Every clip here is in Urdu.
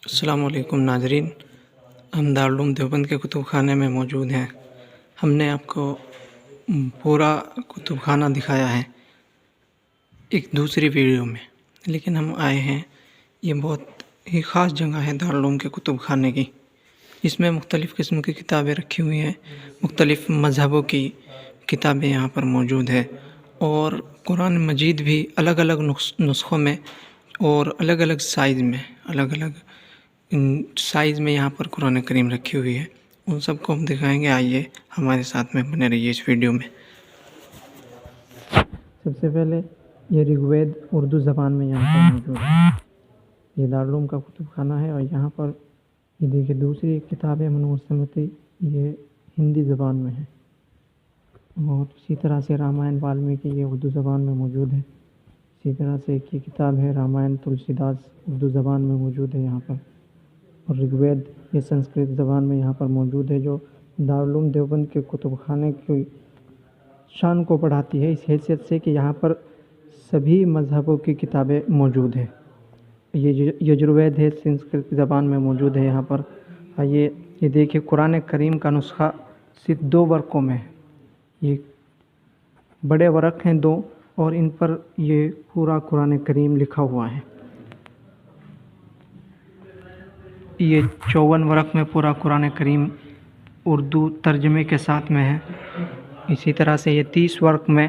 السلام علیکم ناظرین، ہم دارالعلوم دیوبند کے کتب خانے میں موجود ہیں۔ ہم نے آپ کو پورا کتب خانہ دکھایا ہے ایک دوسری ویڈیو میں، لیکن ہم آئے ہیں، یہ بہت ہی خاص جگہ ہے دارالعلوم کے کتب خانے کی، اس میں مختلف قسم کی کتابیں رکھی ہوئی ہیں، مختلف مذہبوں کی کتابیں یہاں پر موجود ہیں، اور قرآن مجید بھی الگ الگ نسخوں میں اور الگ الگ سائز میں یہاں پر قرآن کریم رکھی ہوئی ہے۔ ان سب کو ہم دکھائیں گے، آئیے ہمارے ساتھ میں بنے رہیے اس ویڈیو میں۔ سب سے پہلے یہ رگ وید اردو زبان میں یہاں پر موجود ہے، یہ دارالعلوم کا کتب خانہ ہے، اور یہاں پر یہ دیکھیے دوسری کتاب ہے منور سمتی، یہ ہندی زبان میں ہے، اور اسی طرح سے رامائن والمیکی یہ اردو زبان میں موجود ہے۔ اسی طرح سے ایک یہ کتاب ہے رامائن تلسی داس، اردو زبان میں موجود ہے یہاں پر، اور رگ وید یہ سنسکرت زبان میں یہاں پر موجود ہے، جو دارالعلوم دیوبند کے کتب خانے کی شان کو بڑھاتی ہے، اس حیثیت سے کہ یہاں پر سبھی مذہبوں کی کتابیں موجود ہیں۔ یہ یجروید ہے، سنسکرت زبان میں موجود ہے یہاں پر۔ یہ دیکھیے قرآن کریم کا نسخہ صرف 2 ورقوں میں ہے، یہ بڑے ورق ہیں 2، اور ان پر یہ پورا قرآن کریم لکھا ہوا ہے۔ یہ 54 ورق میں پورا قرآن کریم اردو ترجمے کے ساتھ میں ہے۔ اسی طرح سے یہ 30 ورق میں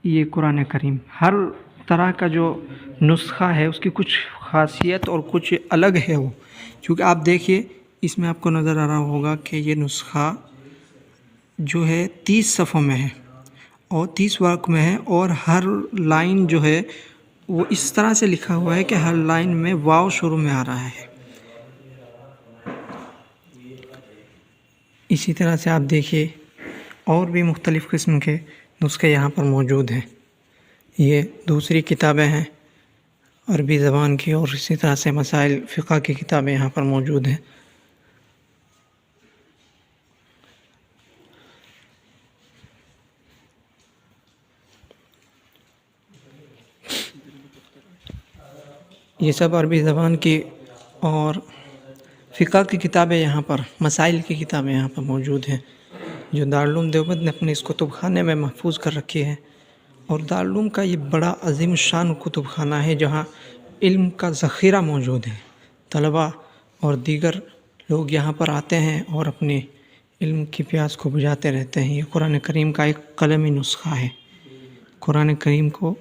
یہ قرآن کریم، ہر طرح کا جو نسخہ ہے اس کی کچھ خاصیت اور کچھ الگ ہے وہ، کیونکہ آپ دیکھیے اس میں آپ کو نظر آ رہا ہوگا کہ یہ نسخہ جو ہے 30 صفحوں میں ہے اور 30 ورق میں ہے، اور ہر لائن جو ہے وہ اس طرح سے لکھا ہوا ہے کہ ہر لائن میں واو شروع میں آ رہا ہے۔ اسی طرح سے آپ دیکھیے اور بھی مختلف قسم کے نسخے یہاں پر موجود ہیں۔ یہ دوسری کتابیں ہیں عربی زبان کی، اور اسی طرح سے مسائل فقہ کی کتابیں یہاں پر موجود ہیں۔ یہ سب عربی زبان کی اور فقہ کی کتابیں یہاں پر، مسائل کی کتابیں یہاں پر موجود ہیں، جو دارالعلوم دیوبند نے اپنے اس کتب خانے میں محفوظ کر رکھی ہے۔ اور دارالعلوم کا یہ بڑا عظیم الشان کتب خانہ ہے جہاں علم کا ذخیرہ موجود ہے، طلباء اور دیگر لوگ یہاں پر آتے ہیں اور اپنے علم کی پیاس کو بجھاتے رہتے ہیں۔ یہ قرآن کریم کا ایک قلمی نسخہ ہے، قرآن کریم کو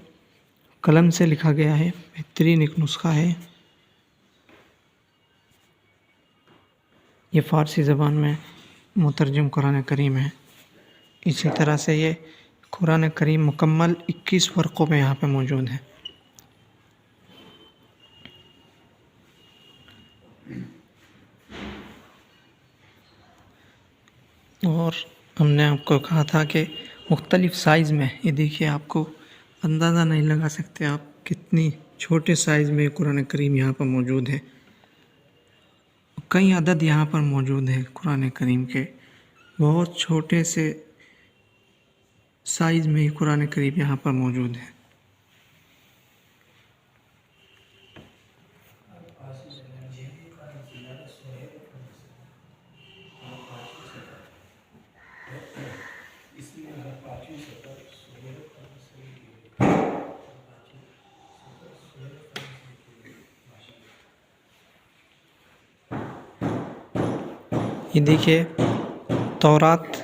قلم سے لکھا گیا ہے، بہترین ایک نسخہ ہے۔ یہ فارسی زبان میں مترجم قرآن کریم ہے۔ اسی طرح سے یہ قرآن کریم مکمل 21 ورقوں میں یہاں پہ موجود ہے۔ اور ہم نے آپ کو کہا تھا کہ مختلف سائز میں، یہ دیکھیے آپ کو اندازہ نہیں لگا سکتے آپ کتنی چھوٹے سائز میں قرآن کریم یہاں پر موجود ہے۔ کئی عدد یہاں پر موجود ہے قرآن کریم کے، بہت چھوٹے سے سائز میں قرآن کریم یہاں پر موجود ہے۔ یہ دیکھیے تورات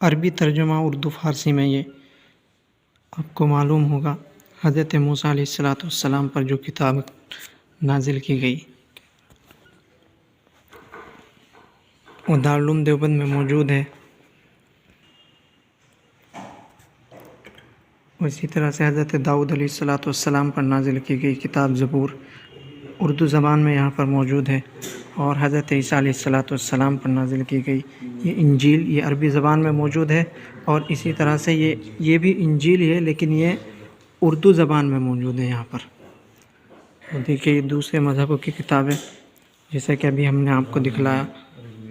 عربی ترجمہ اردو فارسی میں، یہ آپ کو معلوم ہوگا حضرت موسیٰ علیہ السلام پر جو کتاب نازل کی گئی، وہ دارالعلوم دیوبند میں موجود ہے۔ اسی طرح سے حضرت داؤد علیہ السلام پر نازل کی گئی کتاب زبور اردو زبان میں یہاں پر موجود ہے، اور حضرت عیسیٰ علیہ السلام پر نازل کی گئی یہ انجیل، یہ عربی زبان میں موجود ہے، اور اسی طرح سے یہ بھی انجیل ہے، لیکن یہ اردو زبان میں موجود ہے یہاں پر۔ دیکھیے یہ دوسرے مذہبوں کی کتابیں، جیسے کہ ابھی ہم نے آپ کو دکھلایا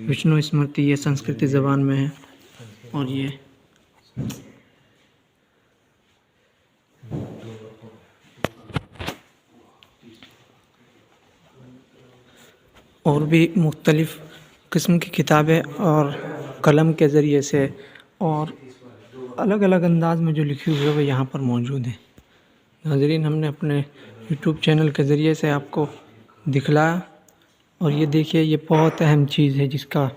وشنو اسمرتی، یہ سنسکرت زبان میں ہے، اور یہ اور بھی مختلف قسم کی کتابیں اور قلم کے ذریعے سے اور الگ الگ انداز میں جو لکھی ہوئی ہے وہ یہاں پر موجود ہیں۔ ناظرین، ہم نے اپنے یوٹیوب چینل کے ذریعے سے آپ کو دکھلایا، اور یہ دیکھیے، یہ بہت اہم چیز ہے جس کا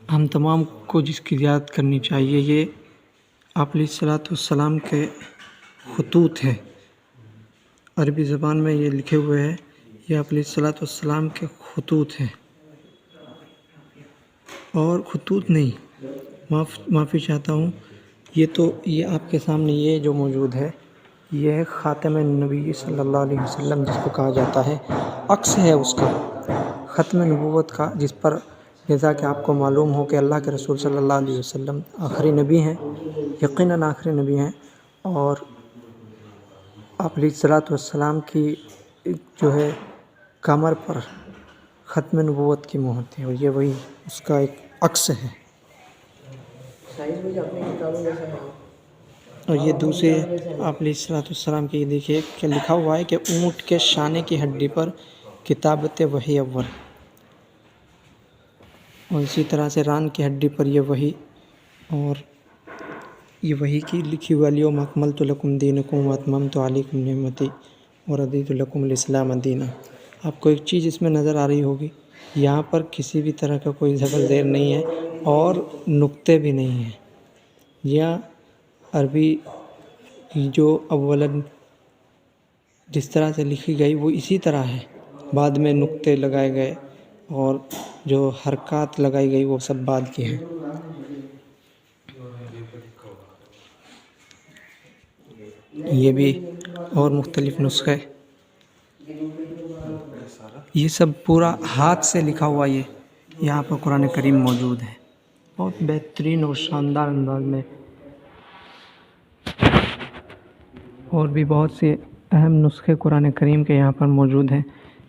ہم تمام کو جس کی یاد کرنی چاہیے۔ یہ آپ علیہ الصلوۃ والسلام کے خطوط ہیں، عربی زبان میں یہ لکھے ہوئے ہیں، یہ آپ علیہ الصلوۃ والسلام کے خطوط ہیں، اور خطوط نہیں، معافی چاہتا ہوں، یہ آپ کے سامنے یہ جو موجود ہے، یہ خاتم النبی صلی اللہ علیہ وسلم جس کو کہا جاتا ہے، عکس ہے اس کا، ختم نبوت کا، جس پر جیسا کہ آپ کو معلوم ہو کہ اللہ کے رسول صلی اللہ علیہ وسلم آخری نبی ہیں، یقیناً آخری نبی ہیں، اور آپ علیہ الصلوۃ والسلام کی جو ہے کمر پر ختم نبوت کی مہر تھی، اور یہ وہی اس کا ایک عکس ہے۔ اور یہ دوسرے آپ علیہ الصلوۃ والسلام کی، یہ دیکھیے کہ لکھا ہوا ہے کہ اونٹ کے شانے کی ہڈی پر کتابت وحی اول، اور اسی طرح سے ران کی ہڈی پر یہ وحی، اور یہ وحی کی لکھی ہوئی الیوم اکملت لکم دینکم واتممت علیکم نعمتی ورضیت لکم الاسلام دینا۔ آپ کو ایک چیز اس میں نظر آ رہی ہوگی، یہاں پر کسی بھی طرح کا کوئی زبر زیر نہیں ہے اور نقطے بھی نہیں ہیں۔ یا عربی جو اولاً جس طرح سے لکھی گئی وہ اسی طرح ہے، بعد میں نقطے لگائے گئے اور جو حرکات لگائی گئی وہ سب بعد کی ہیں۔ یہ بھی اور مختلف نسخے، یہ سب پورا ہاتھ سے لکھا ہوا، یہ یہاں پر قرآن کریم موجود ہے، بہت بہترین اور شاندار انداز میں، اور بھی بہت سے اہم نسخے قرآن کریم کے یہاں پر موجود ہیں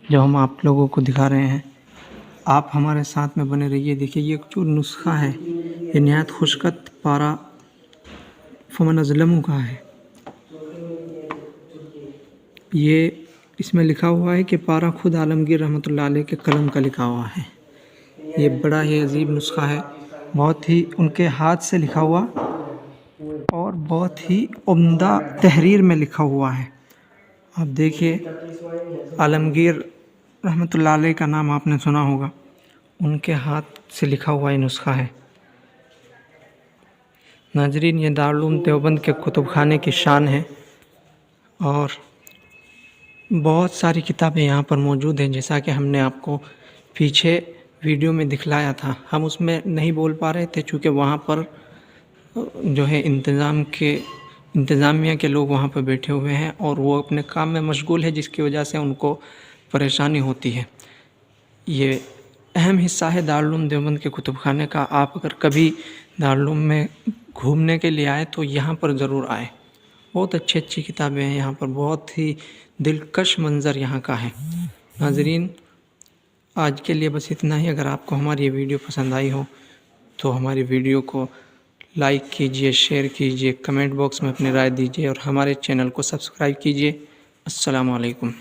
جو ہم آپ لوگوں کو دکھا رہے ہیں۔ آپ ہمارے ساتھ میں بنے رہیے۔ دیکھیے، یہ جو نسخہ ہے یہ نہایت خوشخط پارہ فمن اظلم کا ہے۔ یہ اس میں لکھا ہوا ہے کہ پارہ خود عالمگیر رحمۃ اللہ علیہ کے قلم کا لکھا ہوا ہے۔ یہ بڑا ہی عجیب نسخہ ہے، بہت ہی ان کے ہاتھ سے لکھا ہوا اور بہت ہی عمدہ تحریر میں لکھا ہوا ہے۔ آپ دیکھیے، عالمگیر رحمۃ اللہ علیہ کا نام آپ نے سنا ہوگا، ان کے ہاتھ سے لکھا ہوا یہ نسخہ ہے۔ ناظرین، یہ دارالعلوم دیوبند کے کتب خانے کی شان ہے، اور بہت ساری کتابیں یہاں پر موجود ہیں، جیسا کہ ہم نے آپ کو پیچھے ویڈیو میں دکھلایا تھا۔ ہم اس میں نہیں بول پا رہے تھے چونکہ وہاں پر جو ہے انتظامیہ کے لوگ وہاں پہ بیٹھے ہوئے ہیں، اور وہ اپنے کام میں مشغول ہے، جس کی وجہ سے ان کو پریشانی ہوتی ہے۔ یہ اہم حصہ ہے دارالعلوم دیوبند کے کتب خانے کا۔ آپ اگر کبھی دارالعلوم میں گھومنے کے لیے آئے تو یہاں پر ضرور آئے، بہت اچھی کتابیں ہیں یہاں پر، بہت ہی دلکش منظر یہاں کا ہے۔ ناظرین، آج کے لیے بس اتنا ہی۔ اگر آپ کو ہماری یہ ویڈیو پسند آئی ہو تو ہماری ویڈیو کو لائک کیجئے، شیئر کیجئے، کمنٹ باکس میں اپنی رائے دیجئے، اور ہمارے چینل کو سبسکرائب کیجئے۔ السلام علیکم۔